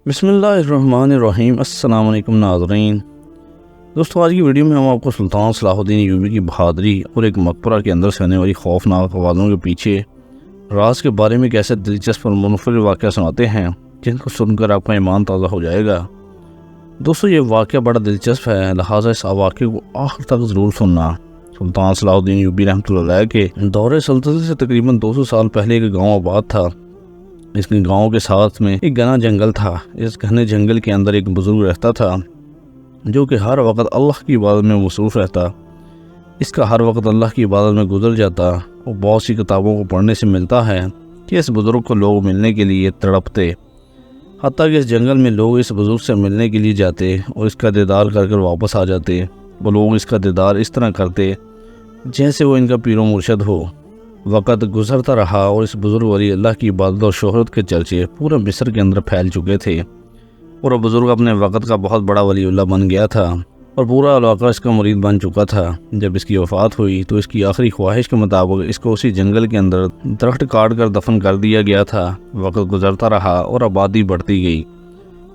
بسم اللہ الرحمن الرحیم۔ السلام علیکم ناظرین۔ دوستو، آج کی ویڈیو میں ہم آپ کو سلطان صلاح الدین ایوبی کی بہادری اور ایک مقبرہ کے اندر سے آنے والی خوفناک آوازوں کے پیچھے راز کے بارے میں ایک ایسے دلچسپ اور منفرد واقعہ سناتے ہیں جن کو سن کر آپ کا ایمان تازہ ہو جائے گا۔ دوستو، یہ واقعہ بڑا دلچسپ ہے، لہٰذا اس واقعے کو آخر تک ضرور سننا۔ سلطان صلاح الدین ایوبی رحمۃ اللہ علیہ کے دور سلطنت سے تقریباً 200 سال پہلے ایک گاؤں آباد تھا۔ اس کے گاؤں کے ساتھ میں ایک گھنا جنگل تھا۔ اس گھنے جنگل کے اندر ایک بزرگ رہتا تھا جو کہ ہر وقت اللہ کی عبادت میں مصروف رہتا۔ اس کا ہر وقت اللہ کی عبادت میں گزر جاتا اور بہت سی کتابوں کو پڑھنے سے ملتا ہے کہ اس بزرگ کو لوگ ملنے کے لیے تڑپتے، حتیٰ کہ اس جنگل میں لوگ اس بزرگ سے ملنے کے لیے جاتے اور اس کا دیدار کر کر واپس آ جاتے۔ وہ لوگ اس کا دیدار اس طرح کرتے جیسے وہ ان کا پیر و مرشد ہو۔ وقت گزرتا رہا اور اس بزرگ ولی اللہ کی عبادت اور شہرت کے چرچے پورے مصر کے اندر پھیل چکے تھے، اور وہ بزرگ اپنے وقت کا بہت بڑا ولی اللہ بن گیا تھا اور پورا علاقہ اس کا مرید بن چکا تھا۔ جب اس کی وفات ہوئی تو اس کی آخری خواہش کے مطابق اس کو اسی جنگل کے اندر درخت کاٹ کر دفن کر دیا گیا تھا۔ وقت گزرتا رہا اور آبادی بڑھتی گئی،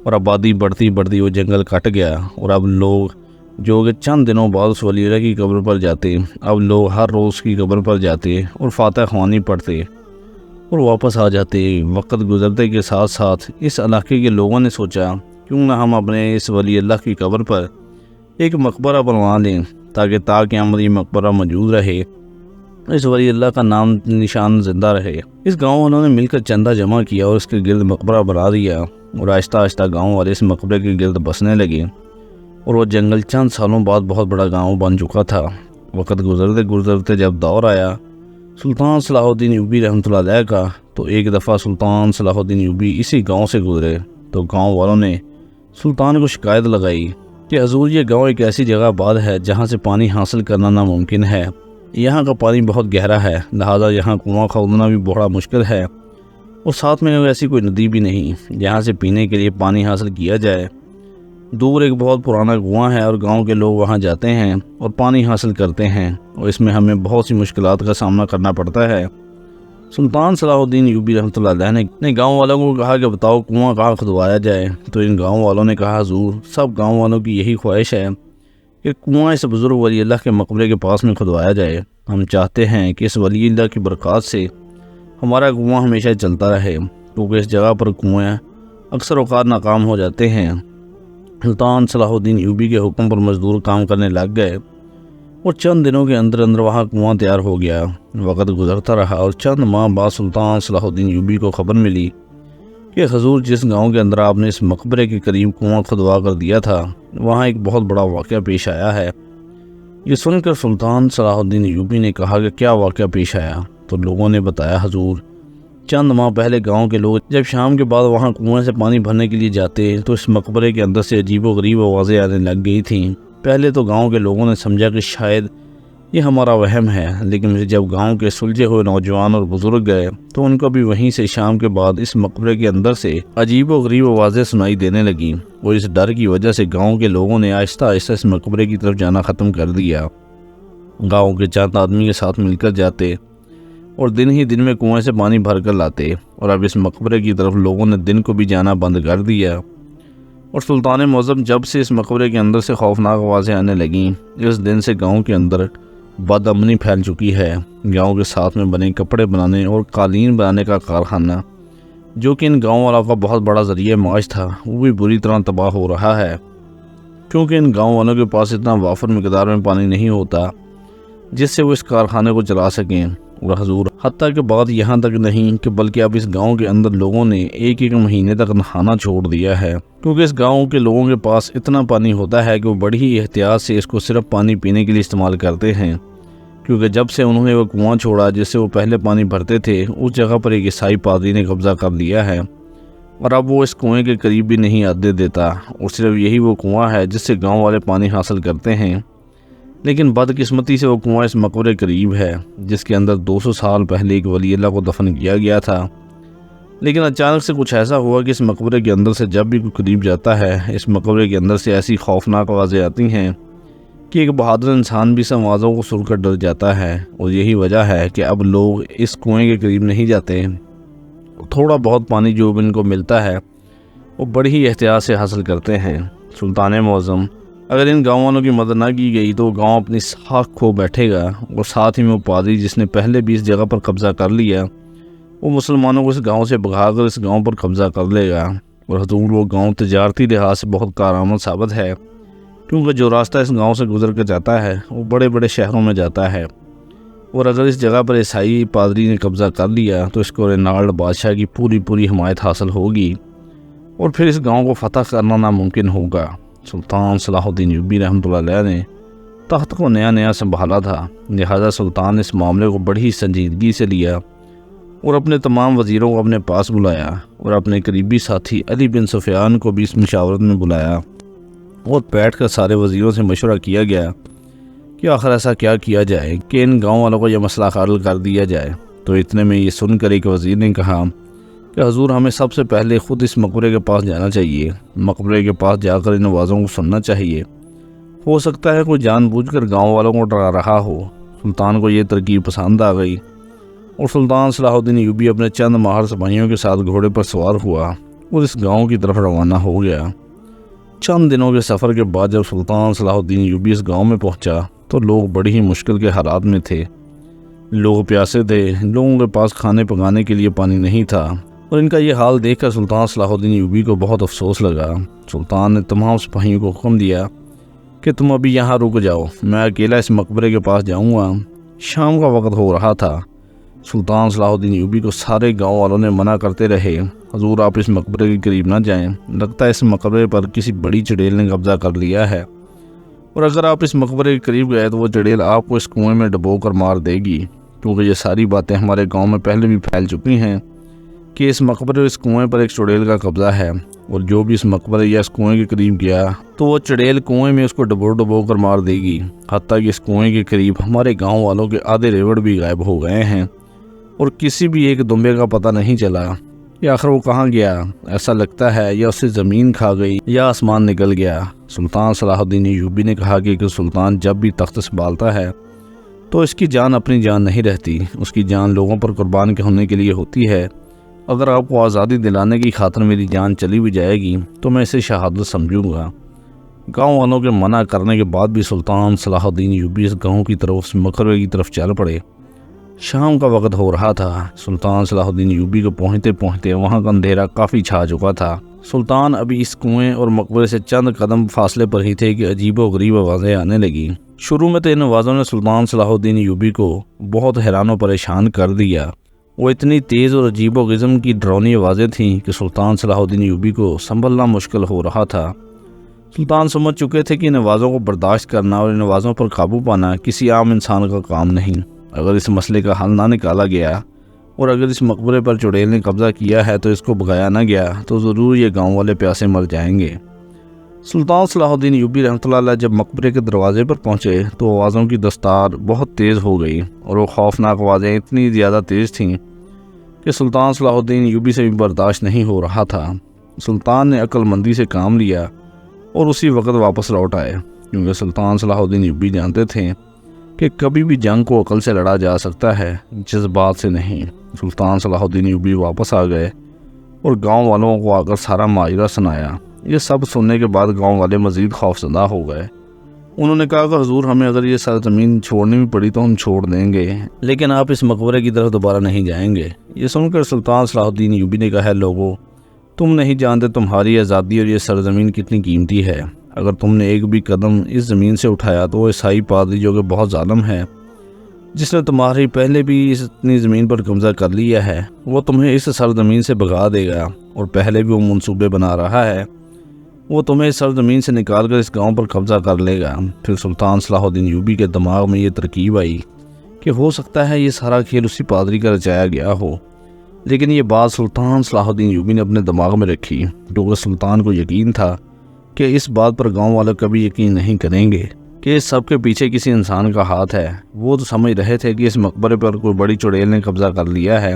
اور آبادی بڑھتی بڑھتی وہ جنگل کٹ گیا، اور اب لوگ جو کہ چند دنوں بعد اس ولی اللہ کی قبر پر جاتے، اب لوگ ہر روز کی قبر پر جاتے اور فاتح خوانی پڑھتے اور واپس آ جاتے۔ وقت گزرتے کے ساتھ ساتھ اس علاقے کے لوگوں نے سوچا کیوں نہ ہم اپنے اس ولی اللہ کی قبر پر ایک مقبرہ بنوا لیں تاکہ قیامت یہ مقبرہ موجود رہے، اس ولی اللہ کا نام نشان زندہ رہے۔ اس گاؤں والوں نے مل کر چندہ جمع کیا اور اس کے گرد مقبرہ بنا دیا، اور آہستہ آہستہ گاؤں والے اس مقبرے کے گرد بسنے لگے، اور وہ جنگل چند سالوں بعد بہت بڑا گاؤں بن چکا تھا۔ وقت گزرتے گزرتے جب دور آیا سلطان صلاح الدین ایوبی رحمۃ اللہ علیہ کا، تو ایک دفعہ سلطان صلاح الدین ایوبی اسی گاؤں سے گزرے تو گاؤں والوں نے سلطان کو شکایت لگائی کہ حضور، یہ گاؤں ایک ایسی جگہ آباد ہے جہاں سے پانی حاصل کرنا ناممکن ہے۔ یہاں کا پانی بہت گہرا ہے، لہٰذا یہاں کنواں کھودنا بھی بڑا مشکل ہے، اور ساتھ میں ایسی کوئی ندی بھی نہیں جہاں سے پینے کے لیے پانی حاصل کیا جائے۔ دور ایک بہت پرانا کنواں ہے اور گاؤں کے لوگ وہاں جاتے ہیں اور پانی حاصل کرتے ہیں، اور اس میں ہمیں بہت سی مشکلات کا سامنا کرنا پڑتا ہے۔ سلطان صلاح الدین ایوبی رحمۃ اللہ علیہ نے گاؤں والوں کو کہا کہ بتاؤ کنواں کہاں کھدوایا جائے؟ تو ان گاؤں والوں نے کہا، حضور، سب گاؤں والوں کی یہی خواہش ہے کہ کنواں اس بزرگ ولی اللہ کے مقبرے کے پاس میں کھدوایا جائے۔ ہم چاہتے ہیں کہ اس ولی اللہ کی برکات سے ہمارا کنواں ہمیشہ چلتا رہے، کیونکہ اس جگہ پر کنویں اکثر اوقات ناکام ہو جاتے ہیں۔ سلطان صلاح الدین ایوبی کے حکم پر مزدور کام کرنے لگ گئے، اور چند دنوں کے اندر اندر وہاں کنواں تیار ہو گیا۔ وقت گزرتا رہا اور چند ماہ بعد سلطان صلاح الدین ایوبی کو خبر ملی کہ حضور، جس گاؤں کے اندر آپ نے اس مقبرے کے قریب کنواں کھدوا کر دیا تھا، وہاں ایک بہت بڑا واقعہ پیش آیا ہے۔ یہ سن کر سلطان صلاح الدین ایوبی نے کہا کہ کیا واقعہ پیش آیا؟ تو لوگوں نے بتایا، حضور، چند ماہ پہلے گاؤں کے لوگ جب شام کے بعد وہاں کنویں سے پانی بھرنے کے لیے جاتے تو اس مقبرے کے اندر سے عجیب و غریب آوازیں آنے لگ گئی تھیں۔ پہلے تو گاؤں کے لوگوں نے سمجھا کہ شاید یہ ہمارا وہم ہے، لیکن جب گاؤں کے سلجھے ہوئے نوجوان اور بزرگ گئے تو ان کو بھی وہیں سے شام کے بعد اس مقبرے کے اندر سے عجیب و غریب آوازیں سنائی دینے لگیں، اور اس ڈر کی وجہ سے گاؤں کے لوگوں نے آہستہ آہستہ اس مقبرے کی طرف جانا ختم کر دیا۔ گاؤں کے چند آدمی کے ساتھ مل کر جاتے اور دن ہی دن میں کنویں سے پانی بھر کر لاتے، اور اب اس مقبرے کی طرف لوگوں نے دن کو بھی جانا بند کر دیا۔ اور سلطان معظم جب سے اس مقبرے کے اندر سے خوفناک آوازیں آنے لگیں، اس دن سے گاؤں کے اندر بد امنی پھیل چکی ہے۔ گاؤں کے ساتھ میں بنے کپڑے بنانے اور قالین بنانے کا کارخانہ، جو کہ ان گاؤں والوں کا بہت بڑا ذریعہ معاش تھا، وہ بھی بری طرح تباہ ہو رہا ہے، کیونکہ ان گاؤں والوں کے پاس اتنا وافر مقدار میں پانی نہیں ہوتا جس سے وہ اس کارخانے کو چلا سکیں۔ اور حضور، حتیٰ کہ بات یہاں تک نہیں کہ بلکہ اب اس گاؤں کے اندر لوگوں نے ایک مہینے تک نہانا چھوڑ دیا ہے، کیونکہ اس گاؤں کے لوگوں کے پاس اتنا پانی ہوتا ہے کہ وہ بڑی ہی احتیاط سے اس کو صرف پانی پینے کے لیے استعمال کرتے ہیں، کیونکہ جب سے انہوں نے وہ کنواں چھوڑا جس سے وہ پہلے پانی بھرتے تھے، اس جگہ پر ایک عیسائی پادری نے قبضہ کر لیا ہے، اور اب وہ اس کنویں کے قریب بھی نہیں آنے دیتا، اور صرف یہی وہ کنواں ہے جس سے گاؤں والے پانی حاصل کرتے ہیں۔ لیکن بدقسمتی سے وہ کنواں اس مقبرے قریب ہے جس کے اندر 200 سال پہلے ایک ولی اللہ کو دفن کیا گیا تھا۔ لیکن اچانک سے کچھ ایسا ہوا کہ اس مقبرے کے اندر سے جب بھی کوئی قریب جاتا ہے، اس مقبرے کے اندر سے ایسی خوفناک آوازیں آتی ہیں کہ ایک بہادر انسان بھی اس آوازوں کو سن کر ڈر جاتا ہے، اور یہی وجہ ہے کہ اب لوگ اس کنویں کے قریب نہیں جاتے۔ تھوڑا بہت پانی جو ان کو ملتا ہے وہ بڑی ہی احتیاط سے حاصل کرتے ہیں۔ سلطان معظم، اگر ان گاؤں والوں کی مدد نہ کی گئی تو گاؤں اپنی ساکھ کھو بیٹھے گا، اور ساتھ ہی میں وہ پادری جس نے پہلے بھی اس جگہ پر قبضہ کر لیا، وہ مسلمانوں کو اس گاؤں سے بھگا کر اس گاؤں پر قبضہ کر لے گا۔ اور حضور وہ گاؤں تجارتی لحاظ سے بہت کارآمد ثابت ہے، کیونکہ جو راستہ اس گاؤں سے گزر کر جاتا ہے وہ بڑے بڑے شہروں میں جاتا ہے، اور اگر اس جگہ پر عیسائی پادری نے قبضہ کر لیا تو اس کو رینالڈ بادشاہ کی پوری حمایت حاصل ہوگی، اور پھر اس گاؤں کو فتح کرنا ناممکن ہوگا۔ سلطان صلاح الدین ایوبی رحمۃ اللہ علیہ نے تخت کو نیا سنبھالا تھا، لہذا سلطان نے اس معاملے کو بڑی سنجیدگی سے لیا اور اپنے تمام وزیروں کو اپنے پاس بلایا، اور اپنے قریبی ساتھی علی بن سفیان کو بھی اس مشاورت میں بلایا، اور بیٹھ کر سارے وزیروں سے مشورہ کیا گیا کہ آخر ایسا کیا کیا جائے کہ ان گاؤں والوں کو یہ مسئلہ حل کر دیا جائے۔ تو اتنے میں یہ سن کر ایک وزیر نے کہا کہ حضور ہمیں سب سے پہلے خود اس مقبرے کے پاس جانا چاہیے، مقبرے کے پاس جا کر ان آوازوں کو سننا چاہیے، ہو سکتا ہے کوئی جان بوجھ کر گاؤں والوں کو ڈرا رہا ہو۔ سلطان کو یہ ترکیب پسند آ گئی، اور سلطان صلاح الدین ایوبی اپنے چند ماہر سپاہیوں کے ساتھ گھوڑے پر سوار ہوا اور اس گاؤں کی طرف روانہ ہو گیا۔ چند دنوں کے سفر کے بعد جب سلطان صلاح الدین ایوبی اس گاؤں میں پہنچا تو لوگ بڑی ہی مشکل کے حالات میں تھے، لوگ پیاسے تھے، لوگوں کے پاس کھانے پکانے کے لیے پانی نہیں تھا، اور ان کا یہ حال دیکھ کر سلطان صلاح الدین ایوبی کو بہت افسوس لگا۔ سلطان نے تمام سپاہیوں کو حکم دیا کہ تم ابھی یہاں رک جاؤ، میں اکیلا اس مقبرے کے پاس جاؤں گا۔ شام کا وقت ہو رہا تھا۔ سلطان صلاح الدین ایوبی کو سارے گاؤں والوں نے منع کرتے رہے، حضور آپ اس مقبرے کے قریب نہ جائیں، لگتا ہے اس مقبرے پر کسی بڑی چڑیل نے قبضہ کر لیا ہے، اور اگر آپ اس مقبرے کے قریب گئے تو وہ چڑیل آپ کو اس کنویں میں ڈبو کر مار دے گی، کیونکہ یہ ساری باتیں ہمارے گاؤں میں پہلے بھی پھیل چکی ہیں کہ اس مقبرے اور اس کنویں پر ایک چڑیل کا قبضہ ہے، اور جو بھی اس مقبرے یا اس کنویں کے قریب گیا تو وہ چڑیل کنویں میں اس کو ڈبو کر مار دے گی۔ حتیٰ کہ اس کنویں کے قریب ہمارے گاؤں والوں کے آدھے ریوڑ بھی غائب ہو گئے ہیں، اور کسی بھی ایک دمبے کا پتہ نہیں چلا کہ آخر وہ کہاں گیا۔ ایسا لگتا ہے یا اسے زمین کھا گئی یا آسمان نکل گیا۔ سلطان صلاح الدین ایوبی نے کہا کہ سلطان جب بھی تخت سنبھالتا ہے تو اس کی جان اپنی جان نہیں رہتی، اس کی جان لوگوں پر قربان ہونے کے لیے ہوتی ہے۔ اگر آپ کو آزادی دلانے کی خاطر میری جان چلی بھی جائے گی تو میں اسے شہادت سمجھوں گا۔ گاؤں والوں کے منع کرنے کے بعد بھی سلطان صلاح الدین ایوبی اس گاؤں کی طرف، اس مقبرے کی طرف چل پڑے۔ شام کا وقت ہو رہا تھا۔ سلطان صلاح الدین ایوبی کو پہنچتے وہاں کا اندھیرا کافی چھا چکا تھا۔ سلطان ابھی اس کنویں اور مقبرے سے چند قدم فاصلے پر ہی تھے کہ عجیب و غریب آوازیں آنے لگیں۔ شروع میں تو ان آوازوں نے سلطان صلاح الدین ایوبی کو بہت حیران و پریشان کر دیا۔ وہ اتنی تیز اور عجیب و غزم کی ڈراؤنی آوازیں تھیں کہ سلطان صلاح الدین ایوبی کو سنبھلنا مشکل ہو رہا تھا۔ سلطان سمجھ چکے تھے کہ ان آوازوں کو برداشت کرنا اور ان آوازوں پر قابو پانا کسی عام انسان کا کام نہیں۔ اگر اس مسئلے کا حل نہ نکالا گیا اور اگر اس مقبرے پر چڑیل نے قبضہ کیا ہے تو اس کو بھگایا نہ گیا تو ضرور یہ گاؤں والے پیاسے مر جائیں گے۔ سلطان صلاح الدین ایوبی رحمۃ اللہ علیہ جب مقبرے کے دروازے پر پہنچے تو آوازوں کی دستار بہت تیز ہو گئی، اور وہ خوفناک آوازیں اتنی زیادہ تیز تھیں کہ سلطان صلاح الدین ایوبی سے بھی برداشت نہیں ہو رہا تھا۔ سلطان نے عقل مندی سے کام لیا اور اسی وقت واپس لوٹ آئے، کیونکہ سلطان صلاح الدین ایوبی جانتے تھے کہ کبھی بھی جنگ کو عقل سے لڑا جا سکتا ہے، جذبات سے نہیں۔ سلطان صلاح الدین ایوبی واپس آ گئے اور گاؤں والوں کو آ کر سارا ماجرا سنایا۔ یہ سب سننے کے بعد گاؤں والے مزید خوفزدہ ہو گئے۔ انہوں نے کہا کہ حضور ہمیں اگر یہ سرزمین چھوڑنی بھی پڑی تو ہم چھوڑ دیں گے، لیکن آپ اس مقبرے کی طرف دوبارہ نہیں جائیں گے۔ یہ سن کر سلطان صلاح الدین ایوبی نے کہا ہے لوگوں، تم نہیں جانتے تمہاری آزادی اور یہ سرزمین کتنی قیمتی ہے۔ اگر تم نے ایک بھی قدم اس زمین سے اٹھایا تو وہ عیسائی پادری جو کہ بہت ظالم ہے، جس نے تمہاری پہلے بھی اس اتنی زمین پر قبضہ کر لیا ہے، وہ تمہیں اس سرزمین سے بھگا دے گا، اور پہلے بھی وہ منصوبے بنا رہا ہے، وہ تمہیں اس سرزمین سے نکال کر اس گاؤں پر قبضہ کر لے گا۔ پھر سلطان صلاح الدین ایوبی کے دماغ میں یہ ترکیب آئی کہ ہو سکتا ہے یہ سارا کھیل اسی پادری کا رچایا گیا ہو، لیکن یہ بات سلطان صلاح الدین ایوبی نے اپنے دماغ میں رکھی، کیونکہ سلطان کو یقین تھا کہ اس بات پر گاؤں والے کبھی یقین نہیں کریں گے کہ اس سب کے پیچھے کسی انسان کا ہاتھ ہے۔ وہ تو سمجھ رہے تھے کہ اس مقبرے پر کوئی بڑی چڑیل نے قبضہ کر لیا ہے،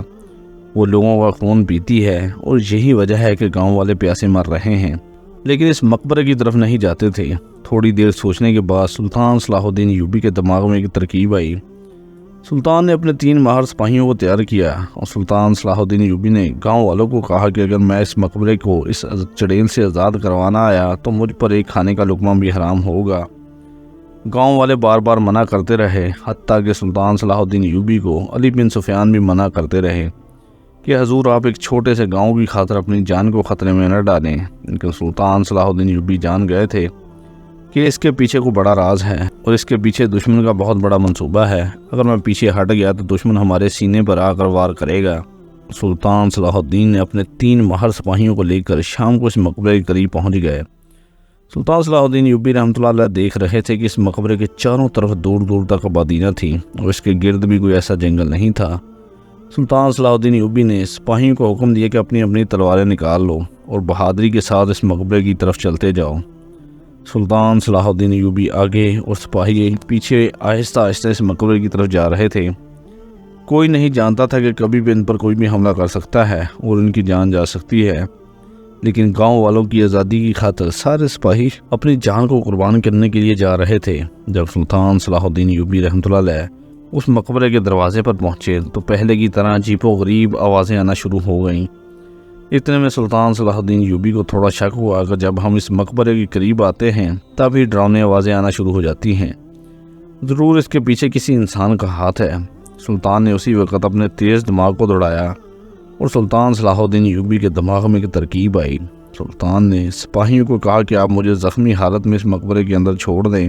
وہ لوگوں کا خون پیتی ہے، اور یہی وجہ ہے کہ گاؤں والے پیاسے مر رہے ہیں، لیکن اس مقبرے کی طرف نہیں جاتے تھے۔ تھوڑی دیر سوچنے کے بعد سلطان صلاح الدین ایوبی کے دماغ میں ایک ترکیب آئی۔ سلطان نے اپنے 3 ماہر سپاہیوں کو تیار کیا اور سلطان صلاح الدین ایوبی نے گاؤں والوں کو کہا کہ اگر میں اس مقبرے کو اس چڑیل سے آزاد کروانا آیا تو مجھ پر ایک کھانے کا لقمہ بھی حرام ہوگا۔ گاؤں والے بار بار منع کرتے رہے، حتیٰ کہ سلطان صلاح الدین ایوبی کو علی بن سفیان بھی منع کرتے رہے کہ حضور آپ ایک چھوٹے سے گاؤں کی خاطر اپنی جان کو خطرے میں نہ ڈالیں، لیکن سلطان صلاح الدین ایوبی جان گئے تھے کہ اس کے پیچھے کو بڑا راز ہے اور اس کے پیچھے دشمن کا بہت بڑا منصوبہ ہے۔ اگر میں پیچھے ہٹ گیا تو دشمن ہمارے سینے پر آ کر وار کرے گا۔ سلطان صلاح الدین نے اپنے 3 ماہر سپاہیوں کو لے کر شام کو اس مقبرے کے قریب پہنچ گئے۔ سلطان صلاح الدین ایوبی رحمۃ اللہ علیہ دیکھ رہے تھے کہ اس مقبرے کے چاروں طرف دور دور تک آبادی نہ تھی اور اس کے گرد بھی کوئی ایسا جنگل نہیں تھا۔ سلطان صلاح الدین ایوبی نے سپاہیوں کو حکم دیا کہ اپنی اپنی تلواریں نکال لو اور بہادری کے ساتھ اس مقبرے کی طرف چلتے جاؤ۔ سلطان صلاح الدین ایوبی آگے اور سپاہی پیچھے آہستہ آہستہ اس مقبرے کی طرف جا رہے تھے۔ کوئی نہیں جانتا تھا کہ کبھی بھی ان پر کوئی بھی حملہ کر سکتا ہے اور ان کی جان جا سکتی ہے، لیکن گاؤں والوں کی آزادی کی خاطر سارے سپاہی اپنی جان کو قربان کرنے کے لیے جا رہے تھے۔ جب سلطان صلاح الدین ایوبی رحمۃ اللہ علیہ اس مقبرے کے دروازے پر پہنچے تو پہلے کی طرح عجیب و غریب آوازیں آنا شروع ہو گئیں۔ اتنے میں سلطان صلاح الدین ایوبی کو تھوڑا شک ہوا کہ جب ہم اس مقبرے کے قریب آتے ہیں تب ہی ڈراؤنی آوازیں آنا شروع ہو جاتی ہیں، ضرور اس کے پیچھے کسی انسان کا ہاتھ ہے۔ سلطان نے اسی وقت اپنے تیز دماغ کو دوڑایا اور سلطان صلاح الدین ایوبی کے دماغ میں ایک ترکیب آئی۔ سلطان نے سپاہیوں کو کہا کہ آپ مجھے زخمی حالت میں اس مقبرے کے اندر چھوڑ دیں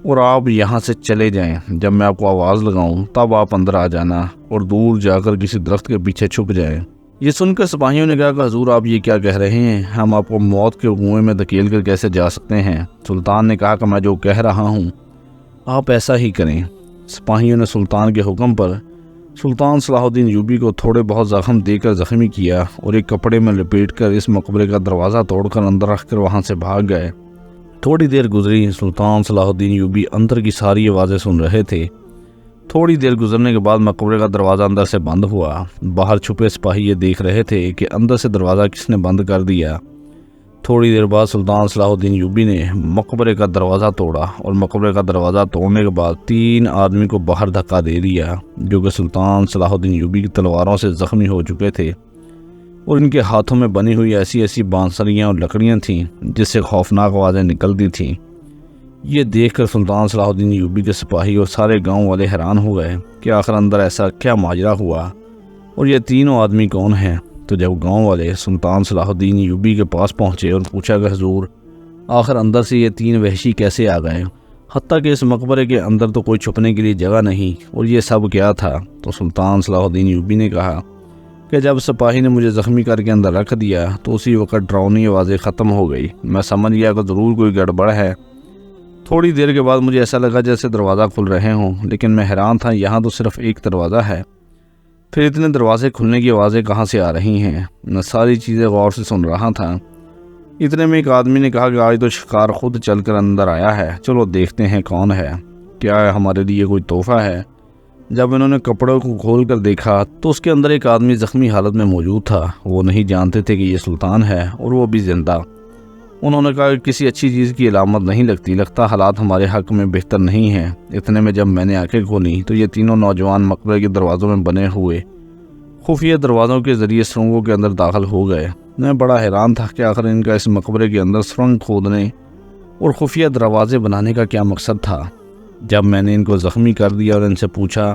اور آپ یہاں سے چلے جائیں۔ جب میں آپ کو آواز لگاؤں تب آپ اندر آ جانا اور دور جا کر کسی درخت کے پیچھے چھپ جائیں۔ یہ سن کر سپاہیوں نے کہا کہ حضور آپ یہ کیا کہہ رہے ہیں، ہم آپ کو موت کے کنویں میں دھکیل کر کیسے جا سکتے ہیں؟ سلطان نے کہا کہ میں جو کہہ رہا ہوں آپ ایسا ہی کریں۔ سپاہیوں نے سلطان کے حکم پر سلطان صلاح الدین ایوبی کو تھوڑے بہت زخم دے کر زخمی کیا اور ایک کپڑے میں لپیٹ کر اس مقبرے کا دروازہ توڑ کر اندر رکھ کر وہاں سے بھاگ گئے۔ تھوڑی دیر گزری، سلطان صلاح الدین ایوبی اندر کی ساری آوازیں سن رہے تھے۔ تھوڑی دیر گزرنے کے بعد مقبرے کا دروازہ اندر سے بند ہوا۔ باہر چھپے سپاہی یہ دیکھ رہے تھے کہ اندر سے دروازہ کس نے بند کر دیا۔ تھوڑی دیر بعد سلطان صلاح الدین ایوبی نے مقبرے کا دروازہ توڑا اور مقبرے کا دروازہ توڑنے کے بعد 3 آدمی کو باہر دھکا دے دیا جو کہ سلطان صلاح الدین ایوبی کی تلواروں سے زخمی ہو چکے تھے اور ان کے ہاتھوں میں بنی ہوئی ایسی ایسی بانسریاں اور لکڑیاں تھیں جس سے خوفناک آوازیں نکلتی تھیں۔ یہ دیکھ کر سلطان صلاح الدین ایوبی کے سپاہی اور سارے گاؤں والے حیران ہو گئے کہ آخر اندر ایسا کیا ماجرا ہوا اور یہ تینوں آدمی کون ہیں۔ تو جب گاؤں والے سلطان صلاح الدین ایوبی کے پاس پہنچے اور پوچھا کہ حضور آخر اندر سے یہ 3 وحشی کیسے آ گئے، حتیٰ کہ اس مقبرے کے اندر تو کوئی چھپنے کے لیے جگہ نہیں، اور یہ سب کیا تھا؟ تو سلطان صلاح الدین ایوبی نے کہا کہ جب سپاہی نے مجھے زخمی کر کے اندر رکھ دیا تو اسی وقت ڈراؤنی آوازیں ختم ہو گئی۔ میں سمجھ گیا کہ ضرور کوئی گڑبڑ ہے۔ تھوڑی دیر کے بعد مجھے ایسا لگا جیسے دروازہ کھل رہے ہوں، لیکن میں حیران تھا یہاں تو صرف ایک دروازہ ہے، پھر اتنے دروازے کھلنے کی آوازیں کہاں سے آ رہی ہیں؟ میں ساری چیزیں غور سے سن رہا تھا۔ اتنے میں ایک آدمی نے کہا کہ آج تو شکار خود چل کر اندر آیا ہے، چلو دیکھتے ہیں کون ہے، کیا ہمارے لیے کوئی تحفہ ہے؟ جب انہوں نے کپڑوں کو کھول کر دیکھا تو اس کے اندر ایک آدمی زخمی حالت میں موجود تھا۔ وہ نہیں جانتے تھے کہ یہ سلطان ہے اور وہ بھی زندہ۔ انہوں نے کہا کہ کسی اچھی چیز کی علامت نہیں لگتا حالات ہمارے حق میں بہتر نہیں ہیں۔ اتنے میں جب میں نے آنکھیں کھولی تو یہ تینوں نوجوان مقبرے کے دروازوں میں بنے ہوئے خفیہ دروازوں کے ذریعے سرنگوں کے اندر داخل ہو گئے۔ میں بڑا حیران تھا کہ آخر ان کا اس مقبرے کے اندر سرنگ کھودنے اور خفیہ دروازے بنانے کا کیا مقصد تھا۔ جب میں نے ان کو زخمی کر دیا اور ان سے پوچھا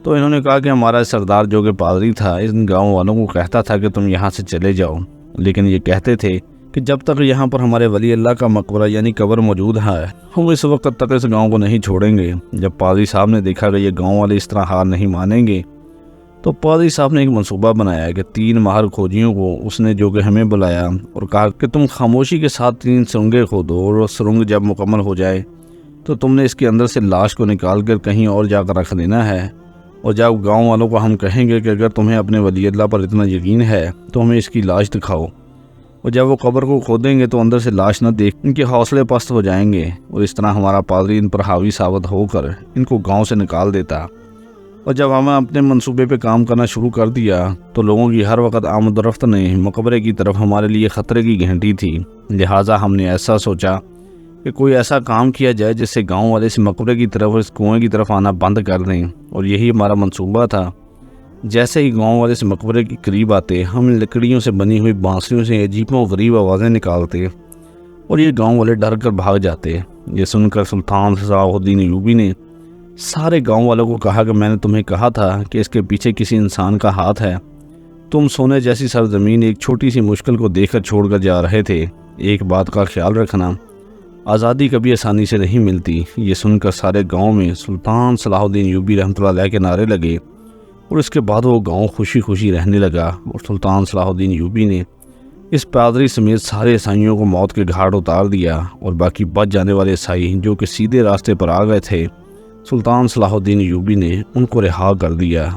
تو انہوں نے کہا کہ ہمارا سردار جو کہ پادری تھا ان گاؤں والوں کو کہتا تھا کہ تم یہاں سے چلے جاؤ، لیکن یہ کہتے تھے کہ جب تک یہاں پر ہمارے ولی اللہ کا مقبرہ یعنی قبر موجود ہے ہم اس وقت تک اس گاؤں کو نہیں چھوڑیں گے۔ جب پادری صاحب نے دیکھا کہ یہ گاؤں والے اس طرح ہار نہیں مانیں گے تو پادری صاحب نے ایک منصوبہ بنایا کہ 3 ماہر کھوجیوں کو اس نے جو کہ ہمیں بلایا اور کہا کہ تم خاموشی کے ساتھ 3 سرنگیں کھودو اور وہ سرنگ جب مکمل ہو جائے تو تم نے اس کے اندر سے لاش کو نکال کر کہیں اور جا کر رکھ دینا ہے، اور جب گاؤں والوں کو ہم کہیں گے کہ اگر تمہیں اپنے ولی اللہ پر اتنا یقین ہے تو ہمیں اس کی لاش دکھاؤ، اور جب وہ قبر کو کھودیں گے تو اندر سے لاش نہ دیکھ ان کے حوصلے پست ہو جائیں گے، اور اس طرح ہمارا پادری ان پر حاوی ثابت ہو کر ان کو گاؤں سے نکال دیتا۔ اور جب ہم اپنے منصوبے پہ کام کرنا شروع کر دیا تو لوگوں کی ہر وقت آمد و رفت نے مقبرے کی طرف ہمارے لیے خطرے کی گھنٹی تھی، لہٰذا ہم نے ایسا سوچا کہ کوئی ایسا کام کیا جائے جس سے گاؤں والے اس مقبرے کی طرف اور اس کنویں کی طرف آنا بند کر دیں، اور یہی ہمارا منصوبہ تھا۔ جیسے ہی گاؤں والے اس مقبرے کے قریب آتے، ہم لکڑیوں سے بنی ہوئی بانسریوں سے عجیب و غریب آوازیں نکالتے اور یہ گاؤں والے ڈر کر بھاگ جاتے۔ یہ سن کر سلطان صلاح الدین ایوبی نے سارے گاؤں والوں کو کہا کہ میں نے تمہیں کہا تھا کہ اس کے پیچھے کسی انسان کا ہاتھ ہے۔ تم سونے جیسی سرزمین ایک چھوٹی سی مشکل کو دیکھ کر چھوڑ کر جا رہے تھے۔ ایک بات کا خیال رکھنا، آزادی کبھی آسانی سے نہیں ملتی۔ یہ سن کر سارے گاؤں میں سلطان صلاح الدین ایوبی رحمۃ اللہ علیہ کے نعرے لگے، اور اس کے بعد وہ گاؤں خوشی خوشی رہنے لگا، اور سلطان صلاح الدین ایوبی نے اس پادری سمیت سارے عیسائیوں کو موت کے گھاٹ اتار دیا، اور باقی بچ جانے والے عیسائی جو کہ سیدھے راستے پر آ گئے تھے، سلطان صلاح الدین ایوبی نے ان کو رہا کر دیا۔